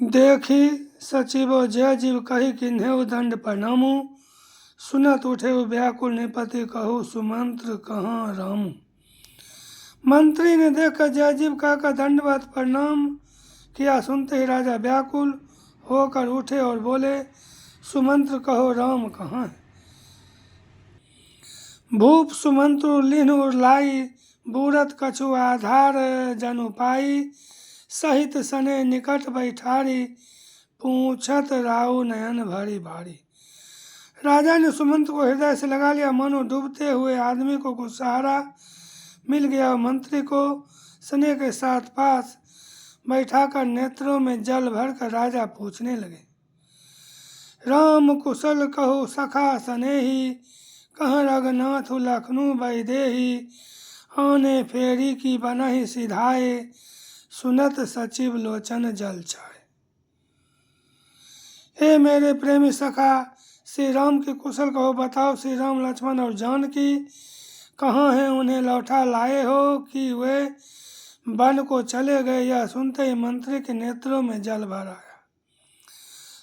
देखी सचिवो जय जीव कही किन्हेउ दंड प्रणामु। सुनत उठे व्याकुल निपति कहु सुमंत्र कहाँ रामू। मंत्री ने देखकर जय जीव कहकर दंडवत प्रणाम किया। सुनते ही राजा व्याकुल होकर उठे और बोले सुमंत्र कहो राम कहाँ है। भूप सुमंत्र लीन उरलाई बूरत कछु आधार जनु पाई। सहित सने निकट बैठारी पूछत राउ नयन भारी भारी। राजा ने सुमंत्र को हृदय से लगा लिया। मानो डूबते हुए आदमी को कुछ सहारा मिल गया। मंत्री को स्नेह के साथ पास बैठाकर नेत्रों में जल भरकर राजा पूछने लगे राम कुशल कहो सखा सनेही। कहाँ रघुनाथ लखनऊ वैदेही। आने फेरी की बनहि सिधाए सुनत सचिव लोचन जल छाए। हे मेरे प्रेमी सखा श्री राम के कुशल कहो बताओ। श्री राम लक्ष्मण और जानकी कहाँ हैं, उन्हें लौटा लाए हो कि वे वन को चले गए। यह सुनते ही मंत्री के नेत्रों में जल भर आया।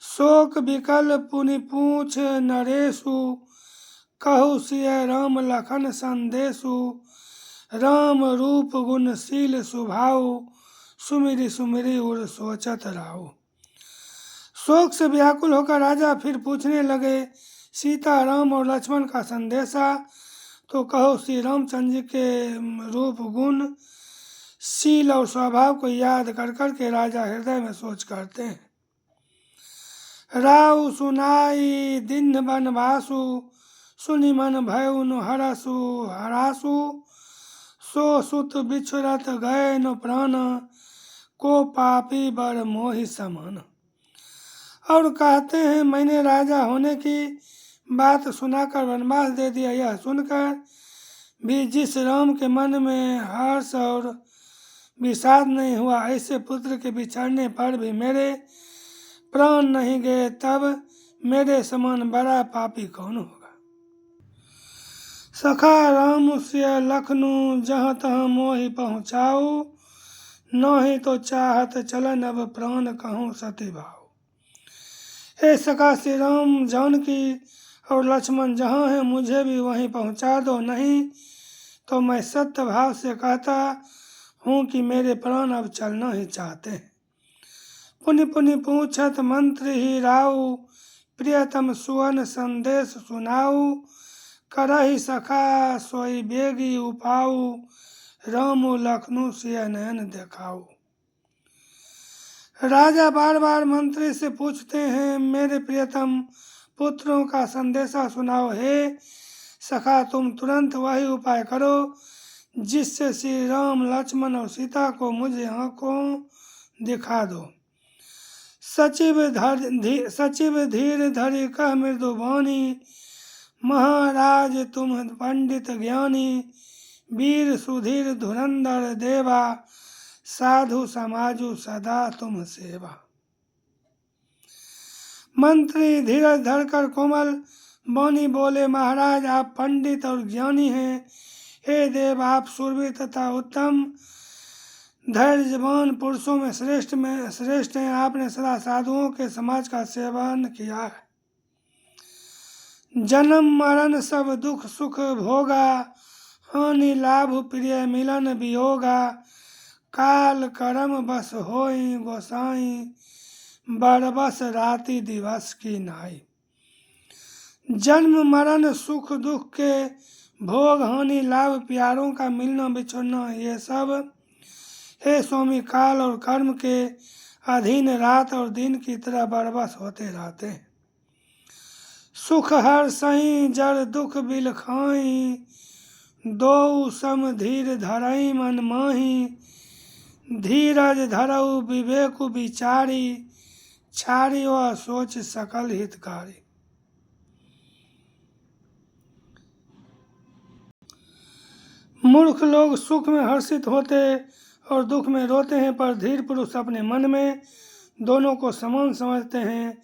शोक विकल पुनि पूछ नरेशु कहु सिय राम लखन संदेशु। राम रूप गुणशील स्वभाव सुमिरि सुमिरि उर सोचत राहु। शोक से व्याकुल होकर राजा फिर पूछने लगे सीता राम और लक्ष्मण का संदेशा तो कहो। श्री रामचंद्र जी के रूप गुण शील और स्वभाव को याद कर कर के राजा हृदय में सोच करते हैं। राउ सुनाई दिन बनवासु सुनि मन भयउ नु हरसु हरासु। सो सुत बिछुरत गए न प्राण को पापी बर मोहि समान। और कहते हैं मैंने राजा होने की बात सुनाकर वनवास दे दिया। यह सुनकर भी जिस राम के मन में हर्ष और विषाद नहीं हुआ, ऐसे पुत्र के बिछड़ने पर भी मेरे प्राण नहीं गए, तब मेरे समान बड़ा पापी कौन होगा। सखा राम से लखनऊ जहाँ तहाँ मोहि पहुँचाऊ। नहीं तो चाहत चलन अब प्राण कहूँ सती भाव। हे सखा श्री राम जानकी और लक्ष्मण जहाँ हैं मुझे भी वहीं पहुँचा दो। नहीं तो मैं सत्य भाव से कहता हूँ कि मेरे प्राण अब चलना ही चाहते हैं। पुनि पुनि पूछत मंत्री ही राउ प्रियतम सुवन संदेश सुनाऊ। करहि सखा सोई बेगी उपाऊ राम लखनऊ सिय नयन देखाऊ। राजा बार बार मंत्री से पूछते हैं मेरे प्रियतम पुत्रों का संदेशा सुनाओ। हे सखा तुम तुरंत वही उपाय करो जिससे श्री राम लक्ष्मण और सीता को मुझे आंखों दिखा दो। सचिव धीर धरि कह मृदु वाणी। महाराज तुम पंडित ज्ञानी वीर सुधीर धुरंधर देवा। साधु समाजु सदा तुम सेवा। मंत्री धीरज धरकर कोमल वाणी बोले महाराज आप पंडित और ज्ञानी हैं। हे देव आप शूरवीर तथा उत्तम धैर्यवान पुरुषों में श्रेष्ठ हैं। आपने सदा साधुओं के समाज का सेवन किया है। जन्म मरण सब दुख सुख भोगा। हानि लाभ प्रिय मिलन वियोगा। काल कर्म बस होई गोसाई। बरबस राति दिवस की नाई। जन्म मरण सुख दुख के भोग हानि लाभ प्यारों का मिलना बिछड़ना ये सब हे स्वामी काल और कर्म के अधीन रात और दिन की तरह बरबस होते रहते हैं। सुख हर सही जड़ दुख बिल खाई। दो सम धीर धरई मन माही। धीरज धरऊ विवेक विचारी। छाड़ी व सोच सकल हितकारी। मूर्ख लोग सुख में हर्षित होते और दुख में रोते हैं, पर धीर पुरुष अपने मन में दोनों को समान समझते हैं।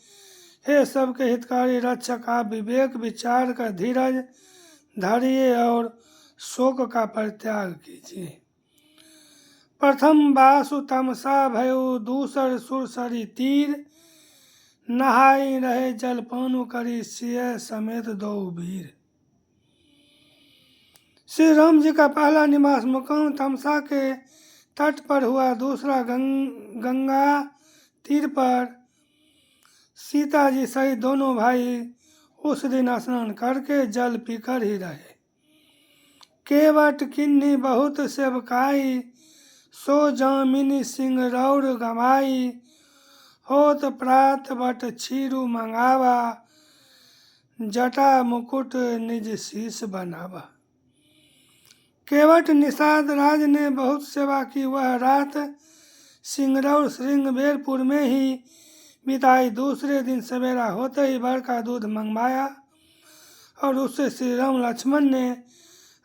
हे सबके हितकारी रक्षक आप विवेक विचार कर धीरज धरिए और शोक का परित्याग कीजिए। प्रथम बासु तमसा भयो दूसर सुरसरी तीर, नहाई रहे जल पानु करी सिय समेत दो वीर। श्री राम जी का पहला निवास मुकाम तमसा के तट पर हुआ, दूसरा गंगा तीर पर। सीता जी सहित दोनों भाई उस दिन स्नान करके जल पीकर ही रहे। केवट किन्नी बहुत सेवकाई, सो जामिनी सिंह रौर गवाई, होत प्रात बट छीरु मंगावा, जटा मुकुट निज शीश बनावा। केवट निषाद राज ने बहुत सेवा की, वह रात सिंगरौर श्रृंगबेरपुर में ही बिताई। दूसरे दिन सवेरा होते ही वर का दूध मंगवाया और उससे श्री राम लक्ष्मण ने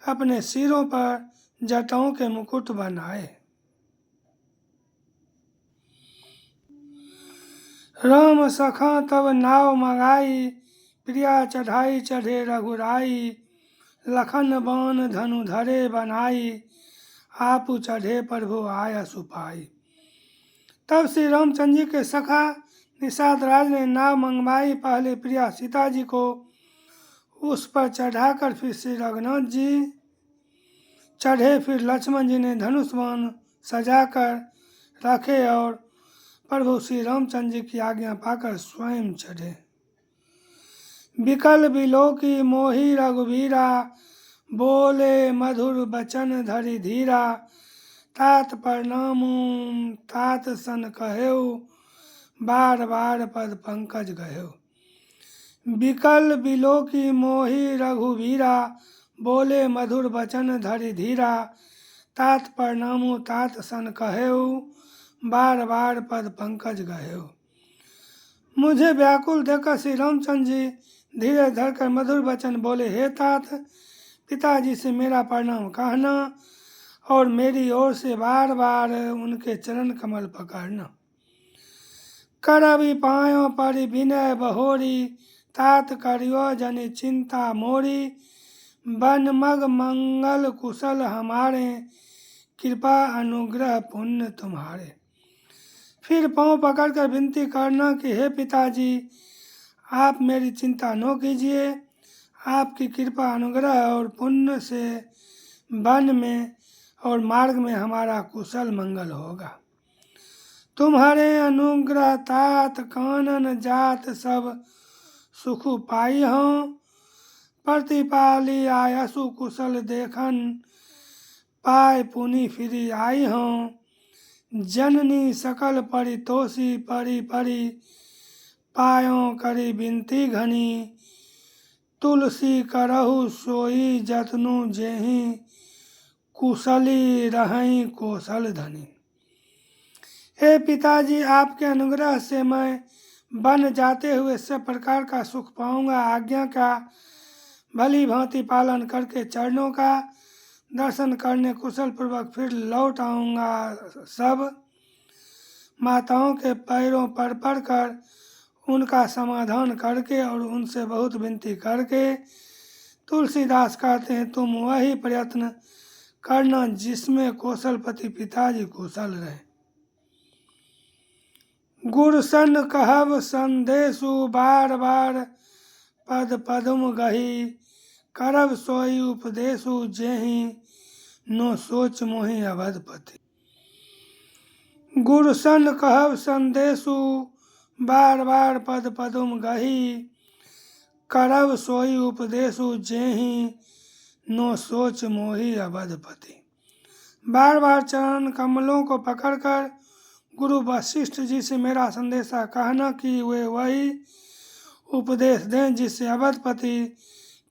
अपने सिरों पर जटाओं के मुकुट बनाए। राम सखा तब नाव मंगाई, प्रिया चढ़ाई चढ़े रघुराई, लखन बाण धनु धरे बनाई, आपु चढ़े प्रभु आया सुपाई। तब श्री रामचंद्र जी के सखा निषाद राज ने नाव मंगवाई। पहले प्रिया सीता जी को उस पर चढ़ाकर फिर श्री रघुनाथ जी चढ़े, फिर लक्ष्मण जी ने धनुष बाण सजाकर रखे और प्रभु श्री रामचंद्र जी की आज्ञा पाकर स्वयं चढ़े। विकल बिलोकी मोही रघुवीरा, बोले मधुर बचन धरि धीरा, तात प्रणामु तात सन कहेउ, बार बार पद पंकज गहेउ। विकल बिलोकी मोही रघुवीरा, बोले मधुर बचन धरि धीरा, तात प्रणामु तात सन कहेउ, बार बार पद पंकज गहेउ। मुझे व्याकुल देखकर श्री रामचंद्र जी धीरे धरकर मधुर वचन बोले, हे तात, पिताजी से मेरा प्रणाम कहना और मेरी ओर से बार बार उनके चरण कमल पकड़ना। करबि पायो परि विनय बहोरी, तात करियो जनि चिंता मोरी, बन मग मंगल कुशल हमारे, कृपा अनुग्रह पुण्य तुम्हारे। फिर पांव पकड़कर विनती करना कि हे पिताजी, आप मेरी चिंता न कीजिए, आपकी कृपा अनुग्रह और पुण्य से वन में और मार्ग में हमारा कुशल मंगल होगा। तुम्हारे अनुग्रह तात कानन जात सब सुख पाई हों, प्रतिपाली आयसु कुशल देखन, पाय पुनि फिरी आई हों। जननी सकल परितोषी परी परी, पायों करी बिनती घनी, तुलसी करहु सोई जतनु जेहि, कुशली रहई कौशल धनी। हे पिताजी, आपके अनुग्रह से मैं बन जाते हुए सब प्रकार का सुख पाऊंगा। आज्ञा का भली भांति पालन करके चरणों का दर्शन करने कुशल पूर्वक फिर लौट आऊंगा। सब माताओं के पैरों पर पड़कर उनका समाधान करके और उनसे बहुत विनती करके, तुलसीदास कहते हैं, तुम वही प्रयत्न करना जिसमें कौशलपति पिताजी कुशल रहे। गुरसन कहब संदेशु बार बार, पद पदम गही, करब सोई उपदेशु जेहि, नो सोच मोहि अवधपति। गुरसन कहब संदेशु बार बार, पद पदम गही, करब सोई उपदेशु जेहि, नो सोच मोहि अवधपति। बार बार चरण कमलों को पकड़कर गुरु वशिष्ठ जी से मेरा संदेशा कहना कि वे वही उपदेश दें जिससे अवधपति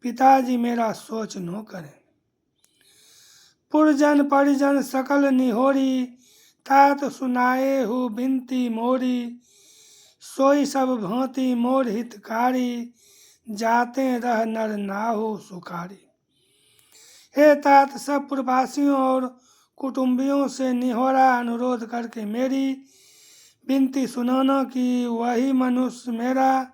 पिताजी मेरा सोच न करें। पुरजन परिजन सकल निहोरी, तात सुनाए हु बिनती मोरी, सोई सब भांति मोर हितकारी, जाते रह नर नाहु सुखारी। हे तात, सब पूर्ववासियों और कुटुंबियों से निहोरा अनुरोध करके मेरी विनती सुनाना कि वही मनुष्य मेरा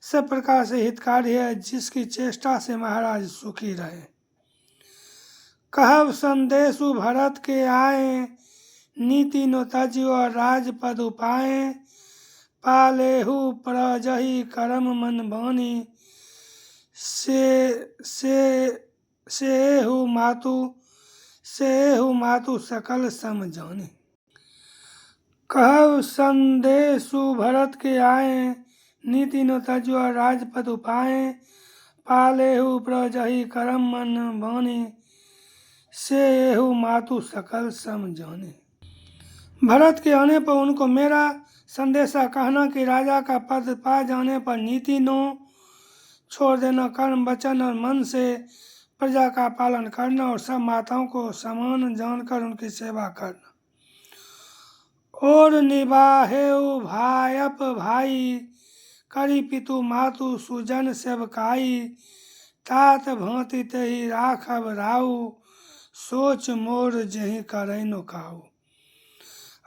सब प्रकार से हितकारी है, जिसकी चेष्टा से महाराज सुखी रहे। कहब संदेशु भरत के आए, नीति नो तज्यो राजपद उपाय, पालेहु प्रजहि करम मन बानी, सेहु मातु सकल सम जानी। कहु संदेशु भरत के आए, नीति नो तज्यो राजपद उपाय, पालेहु प्रजहि करम मन बानी, सेहु मातु सकल सम जानी। भरत के आने पर उनको मेरा संदेशा कहना कि राजा का पद पा जाने पर नीति नो छोड़ देना, कर्म वचन और मन से प्रजा का पालन करना और सब माताओं को समान जानकर उनकी सेवा करना। और निभाहे भायप भाई, करी पितु मातु सुजन सेवकाई, तात भांति तेहि राखब राऊ, सोच मोर जही करैनो काऊ।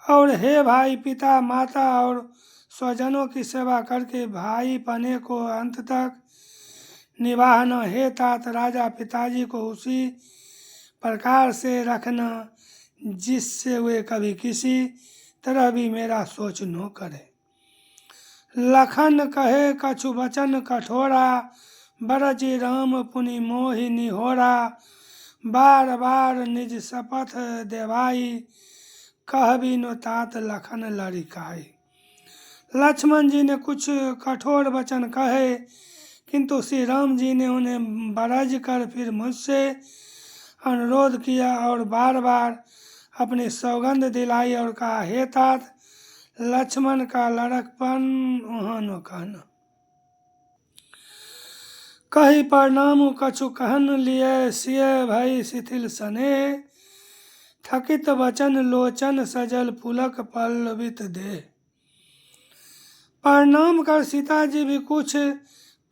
और हे भाई, पिता माता और स्वजनों की सेवा करके भाई पने को अंत तक निभाना। हे तात, राजा पिताजी को उसी प्रकार से रखना जिससे वे कभी किसी तरह भी मेरा सोच न करे। लखन कहे कछु वचन कठोरा, बरजी राम पुनि मोहि निहोरा, बार बार निज शपथ देवाई, कहबी नो तात लखन लड़िकाई। लक्ष्मण जी ने कुछ कठोर वचन कहे, किंतु श्री राम जी ने उन्हें बरज कर फिर मुझसे अनुरोध किया और बार बार अपनी सौगंध दिलाई और कहा, हे तात, लक्ष्मण का लड़कपन वहाँ न कहना। कही प्रणाम कछु कहन लिए, सिय भई शिथिल सने, थकित वचन लोचन सजल पुलक पल्लवित दे। प्रणाम कर सीता जी भी कुछ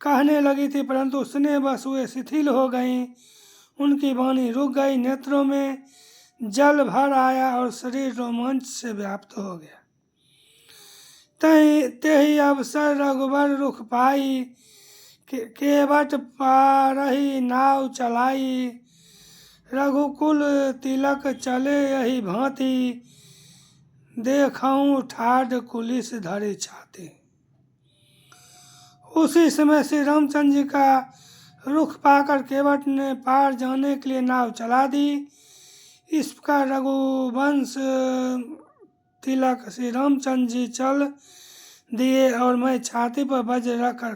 कहने लगी थी, परंतु स्नेह बस वे शिथिल हो गईं, उनकी वाणी रुक गई, नेत्रों में जल भर आया और शरीर रोमांच से व्याप्त हो गया। तेहि अवसर रघुबर रुख पाई, केवट पारही नाव चलाई, रघुकुल तिलक चले यही भांति, देखऊं ठाढ़ कुलिस धरि छाती। उसी समय श्री रामचंद्र जी का रुख पाकर केवट ने पार जाने के लिए नाव चला दी। इस प्रकार रघुवंश तिलक श्री रामचंद्र जी चल दिए और मैं छाती पर वज्र रखकर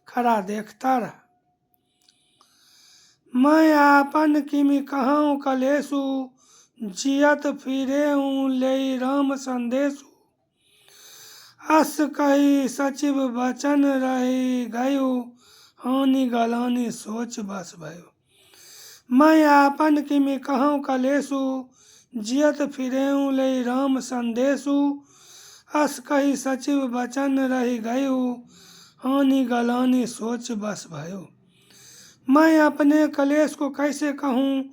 खड़ा देखता रहा। मैं आपन किमि कहूँ कलेसु, जियत फिरे ले राम संदेशु, अस कही सचिव वचन रही गयु, हानि गलानी सोच बस भयो। मैं आपन किमि कहूँ कलेसु, जियत फिरे ले राम संदेशु, अस कही सचिव वचन रही गयु, हानि गलानी सोच बस भयो। मैं अपने कलेश को कैसे कहूँ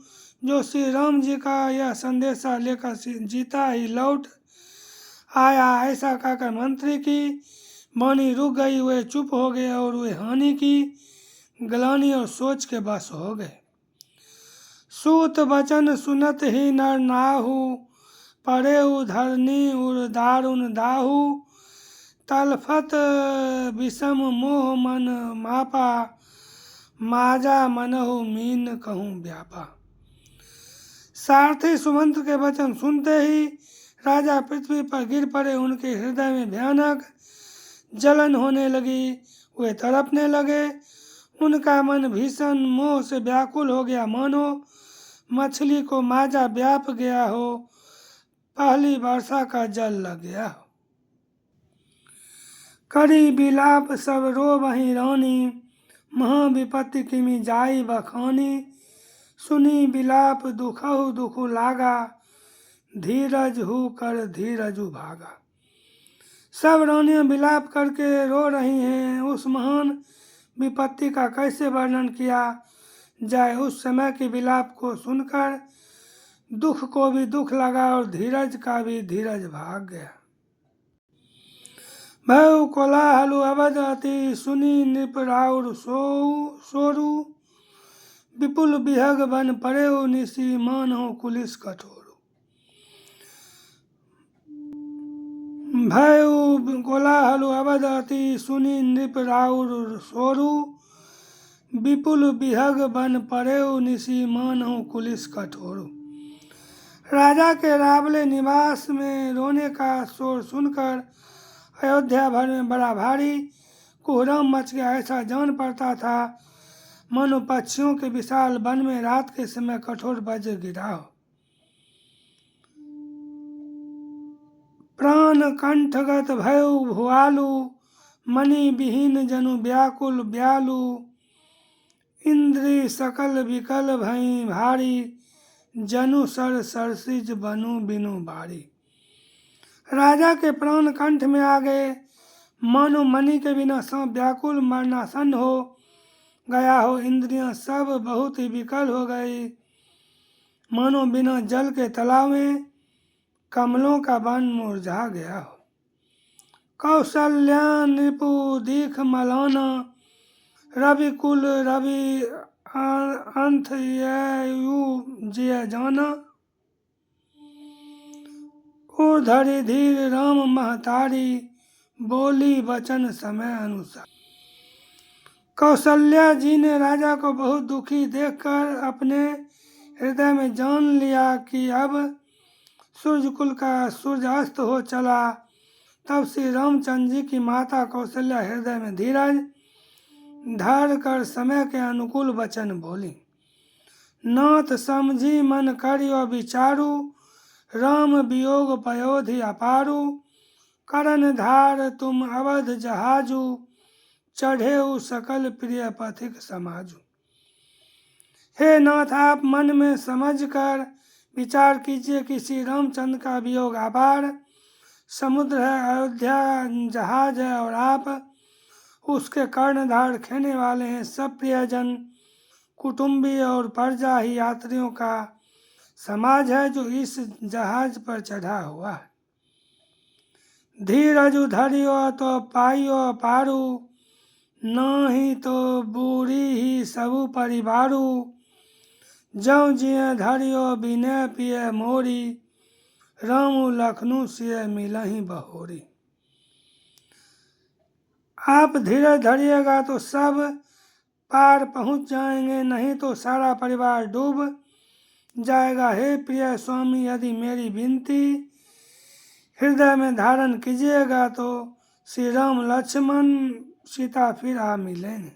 जो श्री राम जी का यह संदेशा लेकर जीता ही लौट आया। ऐसा कहकर मंत्री की वाणी रुक गई, वे चुप हो गए और वे हानि की गलानी और सोच के बस हो गए। सूत वचन सुनत ही नर नाहु, पड़े धरनी उर दारुण दाहु, तलफत विषम मोह मन मापा, माजा मनहु मीन कहूँ व्यापा। सारथी सुमंत्र के वचन सुनते ही राजा पृथ्वी पर गिर पड़े, उनके हृदय में भयानक जलन होने लगी, वे तड़पने लगे, उनका मन भीषण मोह से व्याकुल हो गया, मानो मछली को माजा व्याप गया हो, पहली वर्षा का जल लग गया हो। करी बिलाप सब रो वहीं रानी, महाविपत्ति किमि जाई बखानी, सुनी बिलाप दुखहु दुखु लागा, धीरज हु कर धीरजु भागा। सब रानियां विलाप करके रो रही हैं। उस महान विपत्ति का कैसे वर्णन किया जाए। उस समय के विलाप को सुनकर दुख को भी दुख लगा और धीरज का भी धीरज भाग गया। भयउ कोलाहलु अवध अति, सुनी नृप राउर सोरु, विपुल बिहग बन पड़े निसी, मानहु कुलिस कठोरु। भयउ कोलाहल अवध अति सुनि नृप राउर सोरु विपुल विहग बन पड़ेउ निशि मानहु कुलिस कठोरु। राजा के रावले निवास में रोने का शोर सुनकर अयोध्या भर में बड़ा भारी कोहराम मच गया। ऐसा जान पड़ता था मानो पक्षियों के विशाल वन में रात के समय कठोर वज्र गिरा हो। प्राण कंठगत भयउ भुआलु मणि विहीन जनु व्याकुल ब्यालु इंद्री सकल विकल भई भारी जनु सर सरसिज बनु बिनु बारी। राजा के प्राण कंठ में आ गए, मानो मणि के बिना सांप व्याकुल मरनासन हो गया हो। इंद्रियां सब बहुत ही विकल हो गई, मानो बिना जल के तालाब में कमलों का वन मुरझा गया हो। कौशल्या नृपु दीख मलाना रवि कुल रवि अंत यु जिय जाना ऊर्धरि धीर राम महतारी बोली वचन समय अनुसार। कौशल्या जी ने राजा को बहुत दुखी देखकर अपने हृदय में जान लिया कि अब सूर्य कुल का सूर्य अस्त हो चला। तब श्री रामचंद्र जी की माता कौशल्या हृदय में धीरज धर कर समय के अनुकूल वचन बोली। नाथ समझी मन करियो विचारु राम वियोग पयोधि अपारु करण धार तुम अवध जहाजु चढ़ेउ सकल प्रिय पथिक समाजु। हे नाथ, आप मन में समझ कर विचार कीजिए कि श्री रामचंद्र का वियोग अपार समुद्र है, अयोध्या जहाज है और आप उसके कर्णधार खेने वाले हैं। सब प्रियजन कुटुंबी और प्रजा ही यात्रियों का समाज है जो इस जहाज पर चढ़ा हुआ है। धीरजु धरियो तो पाइयो पारू नहीं तो बूढ़ी ही सबु परिवारू जौ जिय धरियो बिनय पिय मोरी रामु लखनऊ सिय मिलहि बहोरी। आप धीरज धरिएगा तो सब पार पहुंच जाएंगे, नहीं तो सारा परिवार डूब जाएगा। हे प्रिय स्वामी, यदि मेरी विनती हृदय में धारण कीजिएगा तो श्री राम लक्ष्मण सीता फिर आ मिलेंगे।